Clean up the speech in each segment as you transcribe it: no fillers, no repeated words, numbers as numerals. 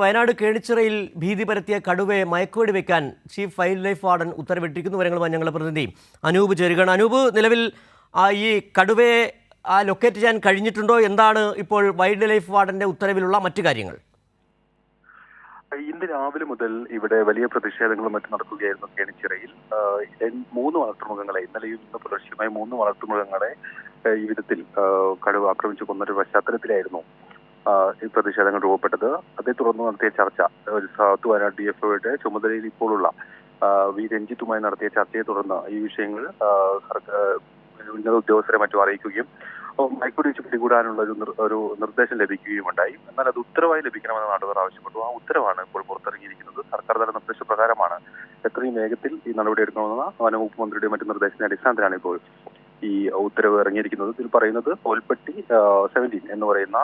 വയനാട് കേണിച്ചിറയിൽ ഭീതി പരത്തിയ കടുവയെ മയക്കുവെടി വെക്കാൻ ചീഫ് വൈൽഡ് ലൈഫ് വാർഡൻ ഉത്തരവിട്ടിരിക്കുന്നു. വിവരങ്ങളുമായി ഞങ്ങളുടെ പ്രതിനിധി അനൂപ് ചേരുകയാണ്. അനൂപ്, നിലവിൽ ഈ കടുവയെ ലൊക്കേറ്റ് ചെയ്യാൻ കഴിഞ്ഞിട്ടുണ്ടോ? എന്താണ് ഇപ്പോൾ വൈൽഡ് ലൈഫ് വാർഡന്റെ ഉത്തരവിലുള്ള മറ്റു കാര്യങ്ങൾ? ഇന്ന് രാവിലെ മുതൽ ഇവിടെ വലിയ പ്രതിഷേധങ്ങളും മറ്റും നടക്കുകയായിരുന്നു. കേണിച്ചിറയിൽ 3 വളർത്തുമൃഗങ്ങളെ, ഇന്നലെയും ഇന്ന് പുലർച്ചെയുമായി 3 വളർത്തുമൃഗങ്ങളെ ഈ വിധത്തിൽ കടുവ ആക്രമിച്ചു കൊന്നൊരു പശ്ചാത്തലത്തിലായിരുന്നു ഈ പ്രതിഷേധങ്ങൾ രൂപപ്പെട്ടത്. അതേ തുടർന്ന് നടത്തിയ ചർച്ച സൗത്ത് വയനാട് DFOയുടെ ചുമതലയിൽ ഇപ്പോഴുള്ള വി രഞ്ജിത്തുമായി നടത്തിയ ചർച്ചയെ തുടർന്ന് ഈ വിഷയങ്ങൾ ഉന്നത ഉദ്യോഗസ്ഥരെ മറ്റും അറിയിക്കുകയും മയക്കുവെടി വെച്ച് പിടികൂടാനുള്ള ഒരു നിർദ്ദേശം ലഭിക്കുകയുമുണ്ടായി. എന്നാൽ അത് ഉത്തരവായി ലഭിക്കണമെന്ന് നാട്ടുകാർ ആവശ്യപ്പെട്ടു. ആ ഉത്തരവാണ് ഇപ്പോൾ പുറത്തിറങ്ങിയിരിക്കുന്നത്. സർക്കാർ തല നിർദ്ദേശപ്രകാരമാണ് എത്രയും വേഗത്തിൽ ഈ നടപടി എടുക്കണമെന്ന വനംവകുപ്പ് മന്ത്രിയുടെ മറ്റു നിർദ്ദേശത്തിന്റെ അടിസ്ഥാനത്തിലാണ് ഇപ്പോൾ ഈ ഉത്തരവ് ഇറങ്ങിയിരിക്കുന്നത്. ഇതിൽ പറയുന്നത് തോൽപ്പെട്ടി 17 എന്ന് പറയുന്ന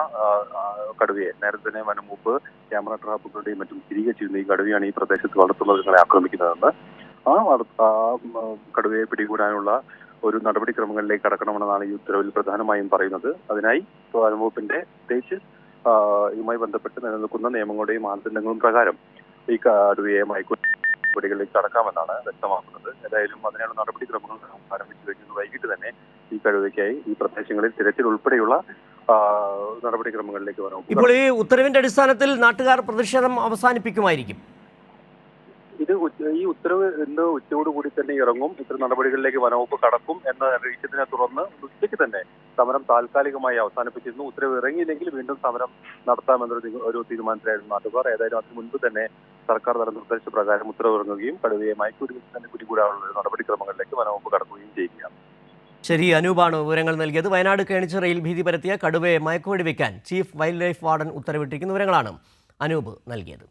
കടുവയെ നേരത്തെ തന്നെ വനംവകുപ്പ് ക്യാമറ ട്രാപ്പുകളുടെയും മറ്റും തിരികെ ഈ കടുവയാണ് ഈ പ്രദേശത്ത് വളർത്തുമൃഗങ്ങളെ ആക്രമിക്കുന്നതെന്ന്. ആ കടുവയെ പിടികൂടാനുള്ള ഒരു നടപടിക്രമങ്ങളിലേക്ക് കടക്കണമെന്നാണ് ഈ ഉത്തരവിൽ പ്രധാനമായും പറയുന്നത്. അതിനായി വനംവകുപ്പിന്റെ പ്രത്യേകിച്ച് ഇതുമായി ബന്ധപ്പെട്ട് നിലനിൽക്കുന്ന നിയമങ്ങളുടെയും മാനദണ്ഡങ്ങളും പ്രകാരം ഈ കടുവയെ മയക്കുവെടികളിലേക്ക് കടക്കാമെന്നാണ് വ്യക്തമാക്കുന്നത്. ഏതായാലും അതിനുള്ള നടപടിക്രമങ്ങൾ ആരംഭിച്ചു കഴിഞ്ഞു. വൈകിട്ട് തന്നെ ഈ കടുവയ്ക്കായി ഈ പ്രദേശങ്ങളിൽ തിരച്ചിൽ ഉൾപ്പെടെയുള്ള നടപടിക്രമങ്ങളിലേക്ക് വരും. ഇപ്പോൾ ഈ ഉത്തരവിന്റെ അടിസ്ഥാനത്തിൽ നാട്ടുകാർ പ്രതിഷേധം അവസാനിപ്പിക്കുമായിരിക്കും. ഈ ഉത്തരവ് ഇന്ന് ഉച്ചയോടുകൂടി തന്നെ ഇറങ്ങും. ഇത്തരം നടപടികളിലേക്ക് വനവകുപ്പ് കടക്കും എന്ന് അറിയിച്ചതിനെ തുടർന്ന് ഉച്ചയ്ക്ക് തന്നെ സമരം താൽക്കാലികമായി അവസാനിപ്പിച്ചിരുന്നു. ഉത്തരവ് ഇറങ്ങിയില്ലെങ്കിൽ വീണ്ടും സമരം നടത്താമെന്നൊരു തീരുമാനത്തിലായിരുന്നു നാട്ടുകാർ. ഏതായാലും അതിന് മുൻപ് തന്നെ സർക്കാർ തല നിർദ്ദേശപ്രകാരം ഉത്തരവ് ഇറങ്ങുകയും കടുവയെ മയക്കുവെടി തന്നെ പിടികൂടാനുള്ള നടപടിക്രമങ്ങളിലേക്ക് വനവകുപ്പ് കടക്കുകയും ചെയ്യുകയാണ്. ശരി, അനൂപാണ് വിവരങ്ങൾ നൽകിയത്. വയനാട് കേണിച്ചിറയിൽ ഭീതി പരത്തിയ കടുവയെ മയക്കുവെടി വെക്കാൻ ചീഫ് വൈൽഡ് ലൈഫ് വാർഡൻ ഉത്തരവിട്ടിരിക്കുന്ന വിവരങ്ങളാണ് അനൂപ് നൽകിയത്.